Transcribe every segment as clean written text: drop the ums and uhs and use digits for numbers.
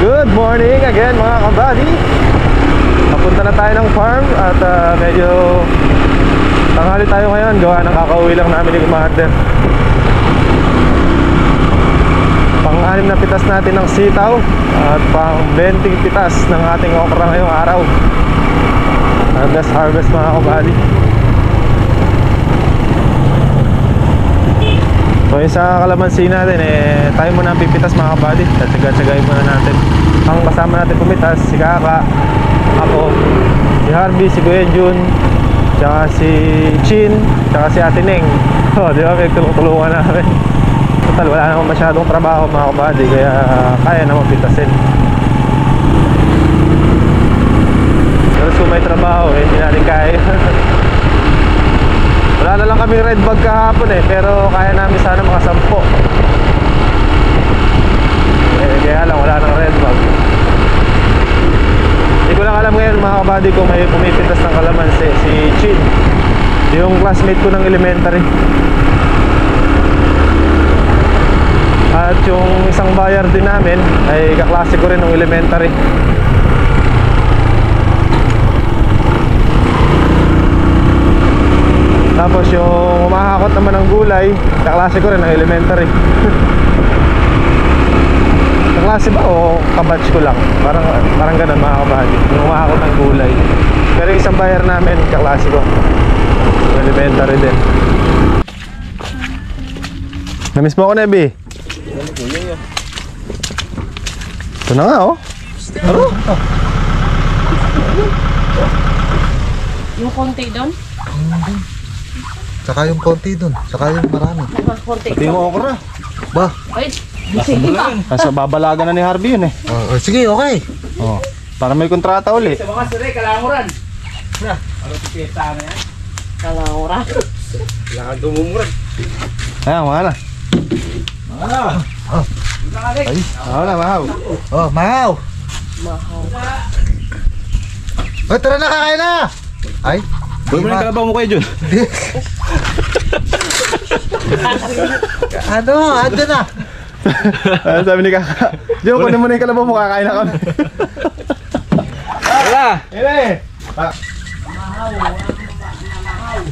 Good morning again mga kabady. Papunta na tayo ng farm at medyo tanghali tayo ngayon. Gawa ng kakauwi lang namin ni Commander. Pang-anim na pitas natin ng sitaw at pang-20 pitas ng ating okra ngayong araw. Best harvest mga kabady. So yung sa kalamansi natin tayo muna ang pipitas mga kabady. Tsagay muna natin. Ang kasama natin pumitas, si Kaka, ako, si Harvey, si Kuya Jun, tsaka si Chin, tsaka si Ate Neng. Di ba, may tulong-tulungan namin. Total, wala naman masyadong trabaho mga kabady, kaya kaya naman pitasin. Pero kung may trabaho hindi natin kaya. Wala na lang kami red bag kahapon pero kaya namin sana mga 10. Kaya lang wala nang red bag. Hindi ko lang alam ngayon mga kabady kung may pumipitas ng kalamansi. Si Chin, yung classmate ko ng elementary. At yung isang bayar din namin ay kaklase ko rin ng elementary. Tapos yung umahakot naman ng gulay, kaklase ko rin ng elementary. Kaklase ba o kabatch ko lang? Parang ganun mga kabady. Yung umahakot ng gulay. Pero yung isang bayar namin, kaklase ko, elementary din. Namiss mo ako, Nebi? Ito na nga Ano? Yung konti doon? Saka yung konti dun, saka yung marami. Pati yung okra. Ba? Ay, sige pa. Kasi babalagan na ni Harvey yun Sige, okay. Para may kontrata uli. Sa mga sire, kalanguran. Ano pipiyesta na yan? Kalanguran. Kailangan dumumuran. Ayan, mga na. Ay, mahaw. Mahaw. Tara na, kakain na. Ay. Buhay mo na yung kalabaw mo kayo, Jun. Ando na. Sabi ni Kaka, Jun, kunin mo na yung kalabaw mo, kakain na kami. Wala! Hele!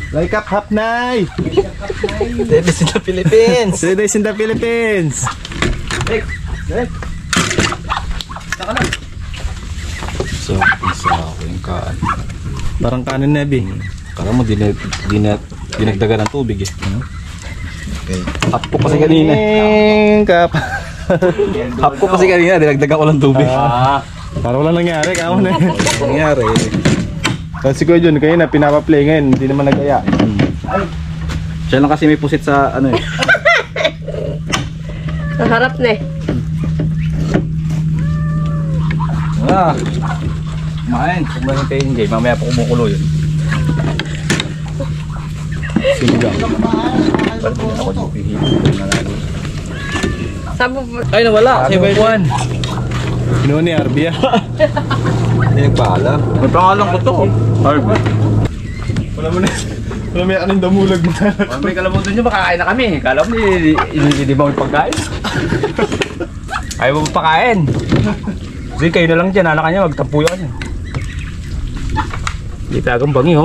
Like up, hapnay! 3 days in the Philippines! 3 days in the Philippines! So, isa ako yung kaan. Parang kanin, Nebi. Kala mo, dinagdagan ng tubig Okay. Hap ko kasi kanina. Hap ko kasi kanina, dinagdagan ko ng tubig. Parang walang nangyari, kamo na. Nangyari. Kasi ko Jun, kayo na pinapaplay ngayon, hindi naman nagaya. Siya lang kasi may pusit sa ano Ang harap na Kumain. Kung ba hintayin Jay, mamaya pa kumukulo yun. Sinigang. Ba't din ako dito hihintay na lalo? Ay, nawala. Si Juan. Pinuha ni Arby Hindi nagpaalam. May pangalan ko to. Harvey. Wala mo na. Wala may anong damulag mo na. May kalamutan nyo, makakain na kami. Kala mo, hindi ba may pagkain? Ayaw mo pagkain. Kasi kayo na lang dyan, anak kanya, magtampuyo ka dyan. Hindi tagang bangi,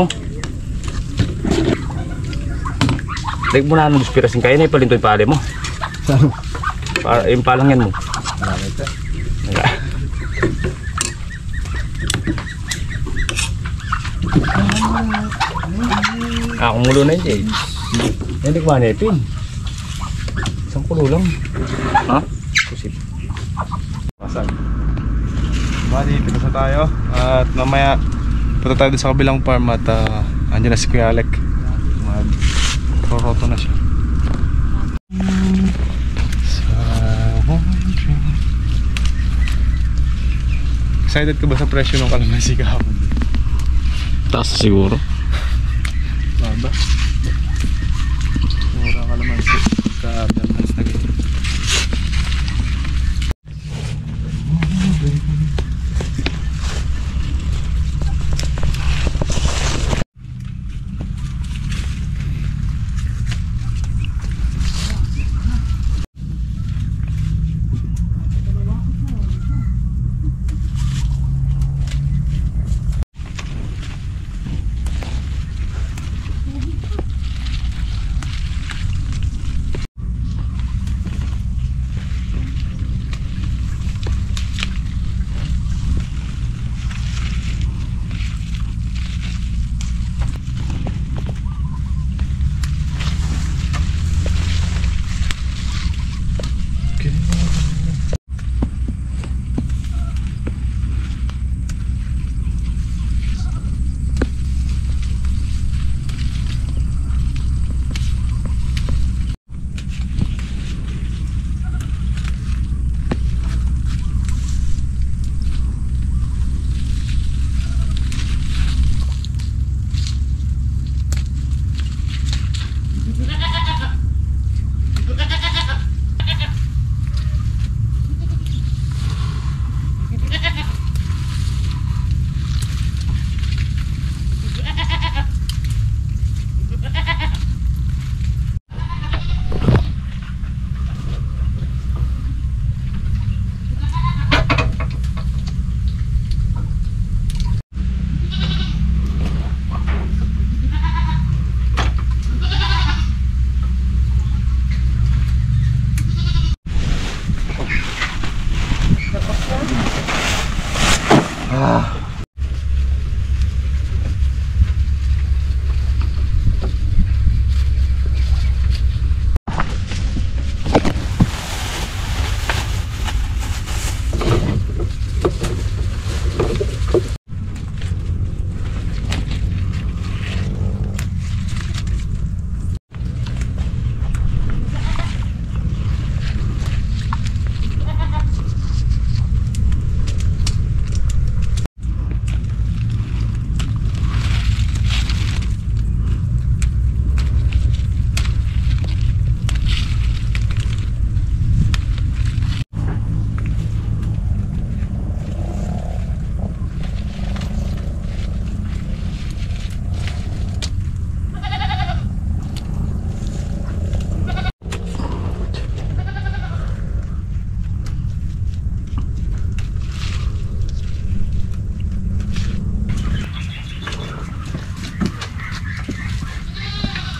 Like mo na anong dispirasin kayo na ipalinto yung pali mo. Yung palang yan mo. Kumulo na yun, Jay. Hindi ko manipin. Isang kulo lang. Ha? Kusip. Pasag. Bali, pitas na tayo. At mamaya, punta tayo sa kabilang farm at andyan na si Kuya Alec. Proroto na siya. Excited ka ba sa presyo ng kalamansi kahapon? Taas siguro. Baba. Mura kalamansi. Pagka-balance na ganyan.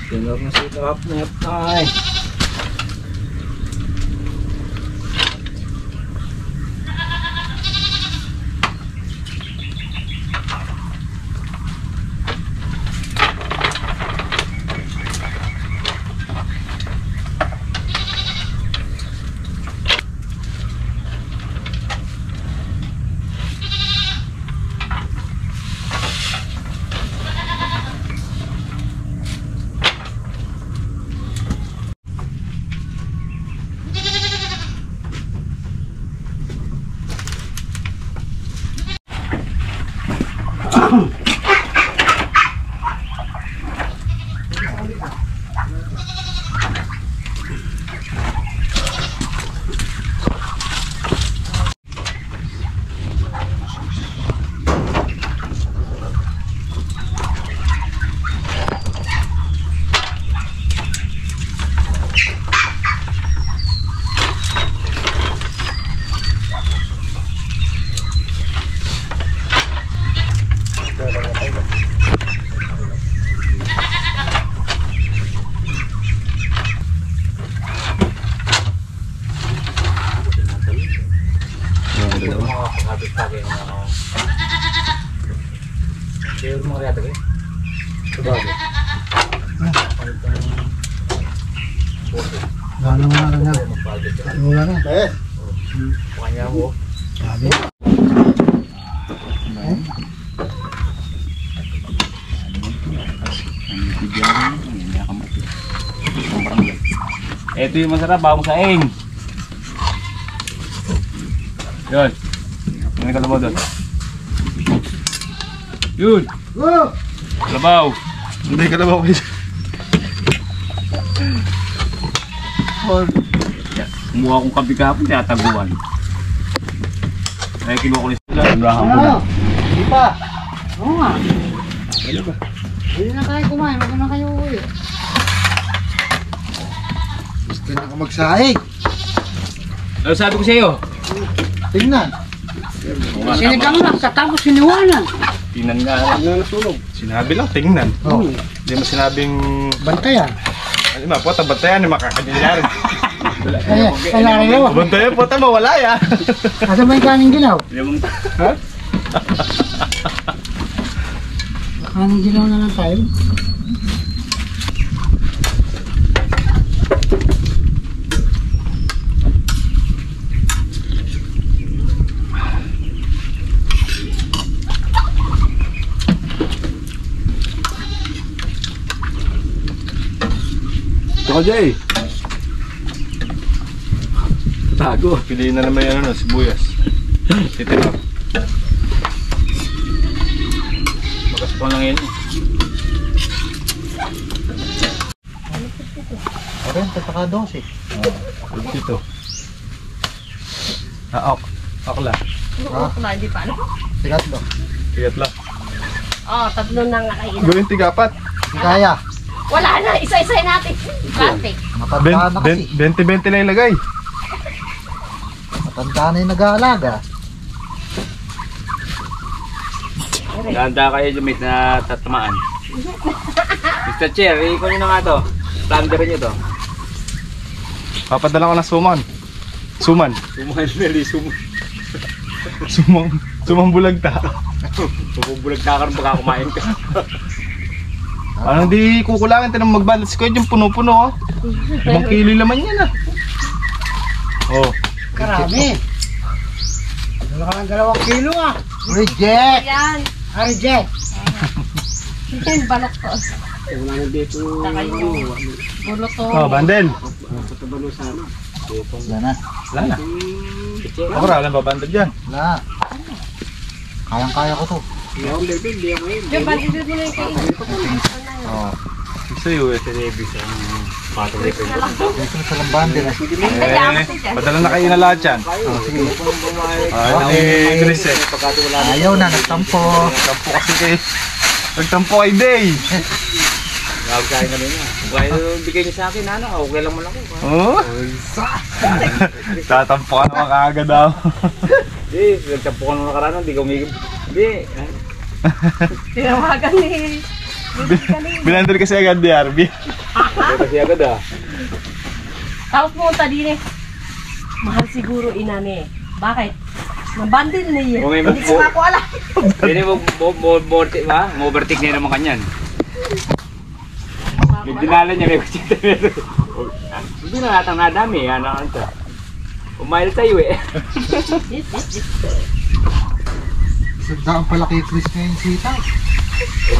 Tingnan mo si Top Net ay. Ito yung masarap, bagong saing. Yun. May kalabaw doon. Yun. Kalabaw. Hindi ka na ba kayo? Kumuha akong kape kahapon, tiyataguan. Kaya kinukulis sila. Sobrahan ko na. Di pa. Oo nga. Hindi na tayo kumain, wag na kayo uwi. Gusto na ako magsaing. Ano sabi ko sa'yo? Tingnan. Sinigang lang, katapos siniwanan. Tingnan nga. Sinabi lang, tingnan. Oh. Hindi mo sinabing... Bantayan. Ano ma, puta, bantayan, makakadilyar. Kailangan naman. Bantayan, puta, mawala ya. Asa ba yung kaning ginaw? Ha? Kaning ginaw na lang tayo. Ito ka, Jay. Tago. Piliin na naman yan, ano, sibuyas. Titirap. Bagas pa lang yun. Okay, tatakados eh. Dito. Ok. Akla. Wala, hindi pa ano. Sigat lo. Tigat lang. Oh, tatlo na nga kayo. Gawin tigapat. Di kaya. Wala na, isa-isa natin. Plastic. Matanda na kasi. 20-20 lang ilagay. Matanda na yung nag-aalaga. Ganda kayo, Jumit, na tatamaan. Mr. Chair, ikon nyo na nga to. Plunder nyo to. Papadala ko ng suman. Suman. Suman, Meli, suman. Sumambulag ta. Bubulag ka rin baka kumain ka. Parang di kukulangin tayo ng magbalot si Kuya yung puno-puno oh. 5 kilo laman yan ah. Oh. Karami. Wala ka ng 2 kilo ah. Reject! Yan. Reject. Yan, balok ko. Wala na dito. Saka yung bulot to. Oh, bandel. Patabalo sana. Wala na. Wala na. Okra, wala ba bandel dyan? Wala. Kayang-kaya ko to. Hindi ako level, hindi ako yun. Diyan, balibig mo na yung kainin. Oo. Gusto yun eh. Patuloy ko. Ito sa lambande na. Padala na kayo na lahat yan. Sige. Ay, Chris eh. Ayaw na, nagtampo. Nagtampo kasi kay... Nagtampo kay Day. Nagkain kami na. Kaya bigay niya sa akin, ano, okay lang mo lang ako. Oh? Tatampo ka naman kaagad daw. Hindi, nagtampo ka nung nakaraan, hindi ka umigib. Hindi. Tinawagan ni... Binandal kasi agad di RB. Hindi kasi agad ah. Tapos pumunta din eh. Mahal siguro inani. Bakit? Nabandil na yun. Kung may Hindi ko nga ako alam. Hindi mo overtake niya naman kanyan. Nagdinala niya may kutsita meron. Hindi na natang nadami, ano ito. Umayal tayo eh. Sandaan pala kay Chris ngayon sita.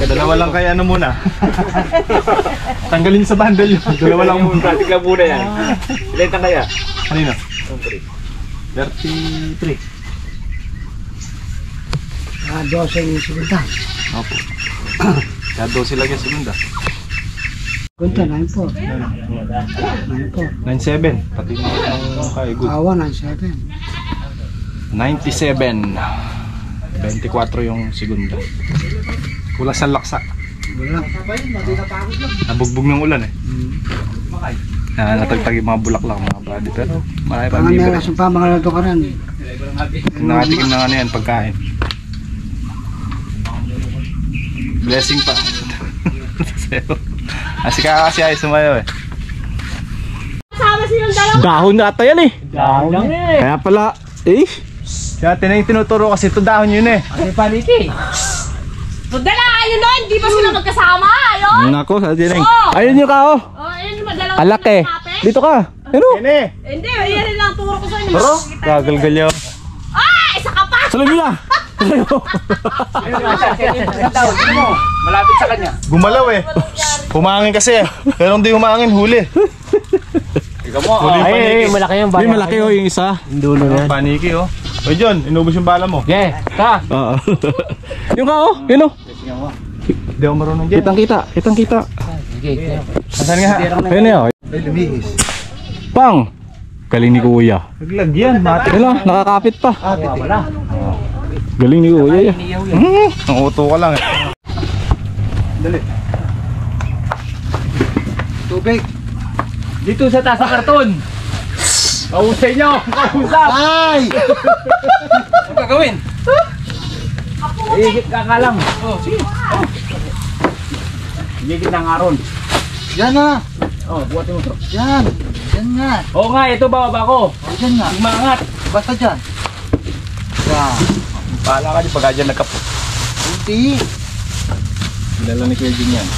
Dalawa lang kay ano muna. Tanggalin sa bundle yun. Dalawa lang Yung muna. pratik lang muna yan. Ilan tang kaya? Kanino? 33. Ah, 12 yung segunda. Opo. Kaya 12 lang yung segunda. Kunta, 9 po. 9 po. 97. Pati mo yung kay good. Awa, 97. 97. 24 yung segunda. Kulang sa laksa. Wala. Nabugbog ng ulan eh. Natagtag yung mga bulaklak, mga body. Pero marami pa Mga libre. meron pa mga lalito ka rin. Nakatikim na ano yan, pagkain. Blessing pa. Kasi kasi ay sumayo eh. Sama silang dalawa. Dahon na ata yan eh. Dahon lang eh. Kaya pala, eh. Kaya tinuturo kasi ito dahon yun eh. Kasi paniti. Dala, ayun o, hindi ba sila magkasama? Ayun. Nako, sa dineng. Oo. Ayun yung kao. Oh, ayun, madalaw. Kalaki. Dito ka. Ano? Hindi, ayun rin lang turo ko sa inyo. Pero, gagal yaw. Ah, isa ka pa. Sabi niya. Malapit sa kanya. Gumalaw eh. Humangin kasi eh. Pero hindi humangin, huli. Ikaw mo. Ay, malaki yung May malaki oh yung isa. Dulo yan. Paniki oh. O John, inubos yung bala mo. Yeah, ta. Oo. Yung kao, yun oh. Hindi ako marunong dyan. Kitang kita. Asan nga? Ayun na yun. Ay, lumihis. Pang! Galing ni Kuya. Naglagyan, mati. Yun lang, nakakapit pa. Wala. Galing ni Kuya. Nanguto ka lang eh. Dali. Tubig. Dito sa taas ng karton. Kausay nyo! Kausap! Ay! Ano gagawin? Ihigit ka lang. Oh, sige. Ihigit ng aron. Yan na. Oh, buhatin mo to. Yan. Yan nga. Oo nga, ito bababa ko. O, yan nga. Umangat. Basta dyan. Yan. Paala ka di pagka dyan nagkapo. Hindi. Dala ni Kuya Jun yan.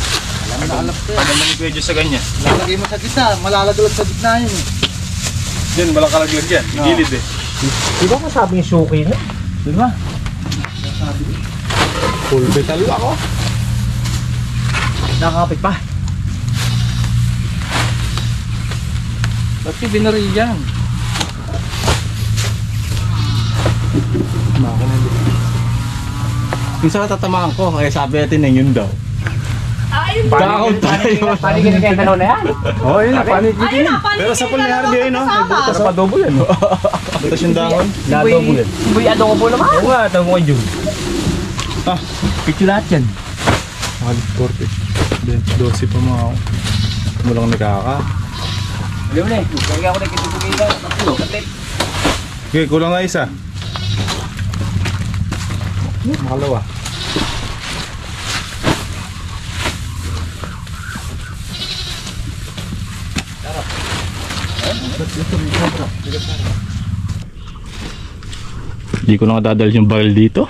Alam na alam ko yan. Padala ni Kuya Jun sa ganyan. Lalagay mo sa gitna. Malalaglag sa gitna yun eh. Diyan, walang kalaglag dyan. Yung gilid eh. Di ba masabing suki na? Di ba? Full metal ako. Nakakapit pa. Ba't yung binari yan? Minsan tatamaan ko, kaya sabi natin na yun daw. Ayun. Dahon tayo. Panig na kayo dalaw na yan. Oo, yun na, panig. Ayun na, panig. Pero sa pool ni Harvey ayun, no? May butas pa dobo yan. Butas yung dahon. Nadobo yan. Uy, adobo naman. Oo nga, tawag mo kay Jun. Ah, Picture lahat yan. halos 40. 12 pa mga ako. Mo lang nagkaka. Alam mo na eh. Kaya ako nagkitubugin na. Tatlo. Katlit. Okay, kulang na isa. Makalawa. Hindi ko na dadal yung baril dito.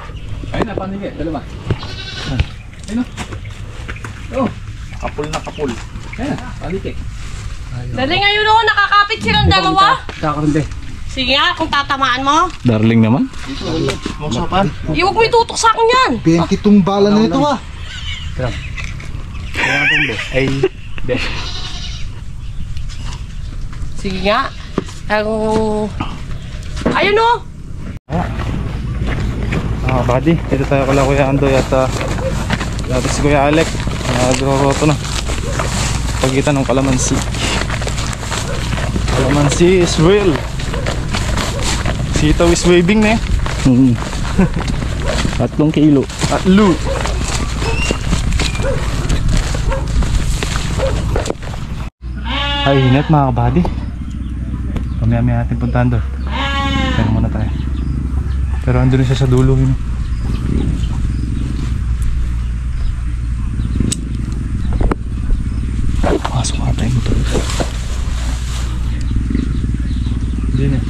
Ayun na, paningin. Dalawa. Ayun na. Oh. Kapul na kapul. Ayun na, paningin. Dali ngayon o, nakakapit silang dalawa. Kakaroon din. Sige nga, kung tatamaan mo. Darling naman. Masapan. Iwag mo itutok sa akin yan. Benti tong bala na ito ah. Kaya nga itong be. Ay, be. Sige nga. Ayun o. Buddy, dito tayo kala Kuya Andoy at dati si Kuya Alec. Nagroroto na. Pagitan ng kalamansi. Kalamansi is real. Sitaw is waving na eh. 3 kilo. At loot. Ay, init mga kabady. Pamaya-maya natin puntahan doon. Kaya muna tayo. Pero andun siya sa dulo yun. Pasok nga tayo motor. Hindi na.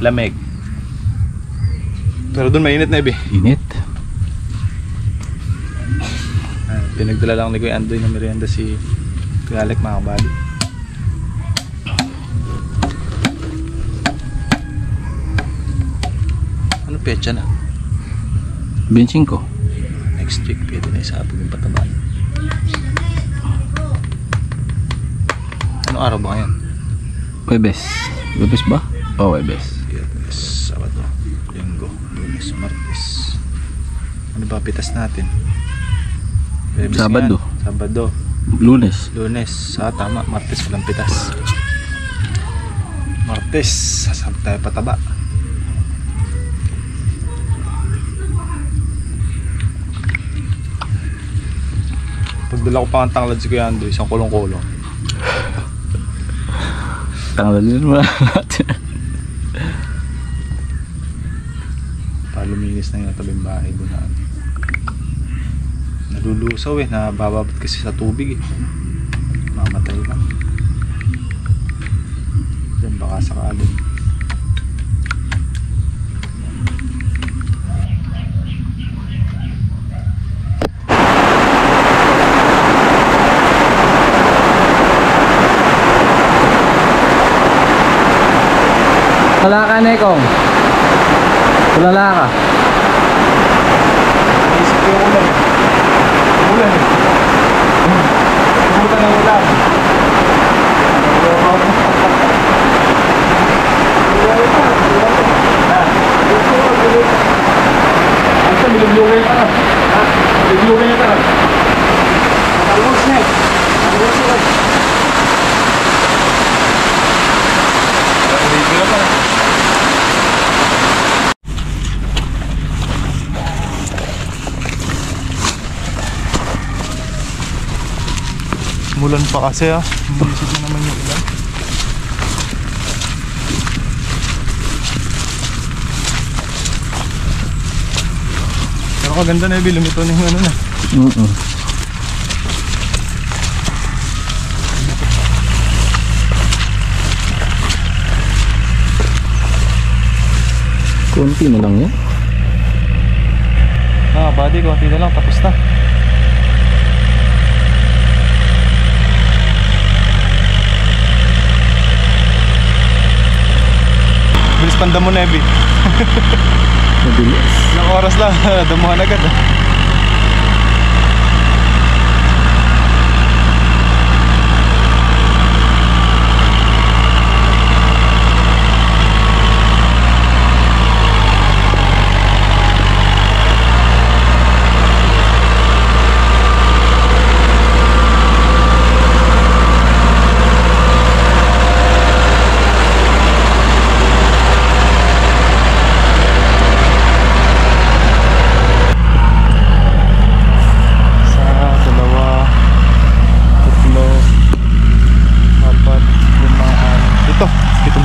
Lamig. Pero doon mainit na Init. Pinagdala lang ni Kuya Andoy ng merienda si Kuya Alec mga kabady. Ano petsa na? 25. Next week pwede na isapag yung pataba. Anong araw ba ngayon? Webes. Webes ba? Oh, Webes. Yes, Sabado, Linggo, Lunes, Martes. Ano ba pitas natin? Webes Sabado. Yan. Sabado. Lunes. Lunes. Tama. Martes walang pitas. Martes, sasabot tayo pataba. Pagdala ko pa ang tanglad si Kuya Andoy, isang kulong-kulong. Tanglad din mo natin. Luminis na yung tabing bahay doon na nalulusaw nabababat kasi sa tubig mamatay lang yan baka sakali. Wala ka, Nekong. Tulala ka. Isip ko yung ulan ulan pumunta ng ulan asa bilublugay ka bilublugay ka talbos na mulan pa kasi umisip na naman yung ulan. Pero kaganda na lumito na yung ano na. Konti na lang yan. Buddy, konti na lang, tapos na. Bilis pang damo, Nevi. Mabilis. Ilang oras lang, damuhan agad.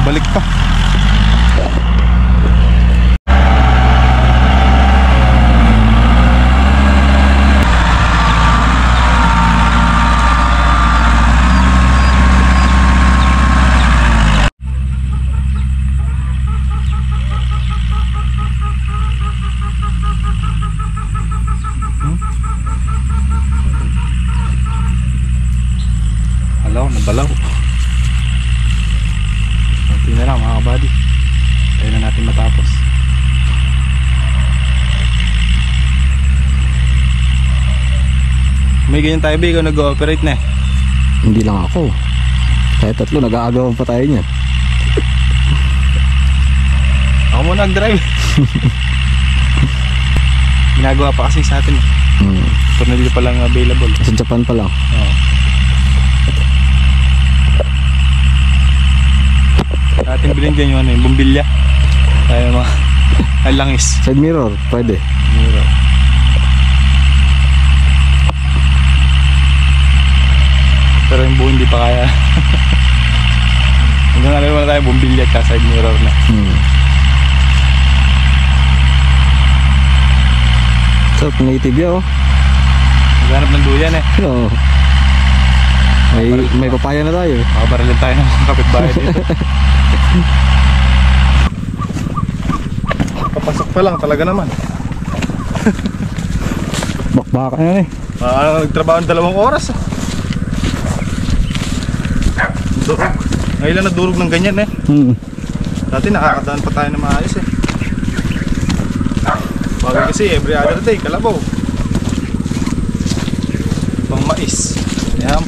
Balik pa. Balaw, nabalaw. Tingnan na lang mga kabady. Kaya na natin matapos. May ganyan tayo ba? Ikaw nag-ooperate na eh. Hindi lang ako. Kahit tatlo, nag-aagawan pa tayo niyan. Ako muna nag-drive. Ginagawa pa kasi sa atin eh. Tornilyo pa lang available. Sa Japan pa lang. Oo. Ating bilhin dyan yung ano, yung bumbilya. Tayo mga langis. Side mirror, pwede. Mirror. Pero yung buo hindi pa kaya. Hanggang ano naman tayo, bumbilya at side mirror na. So, native yan oh. Maghanap ng duyan eh. Oo. May papaya na tayo. Makabaralin tayo ng mga kapitbahay dito. Papasok pa lang talaga naman. Bakbakan yan eh. Nagtrabaho ng 2 oras. Durog. Ngayon lang nadurog ng ganyan eh. Dati nakakadaan pa tayo ng maayos eh. Bagay kasi every other day, kalabaw. Pang mais. Yan,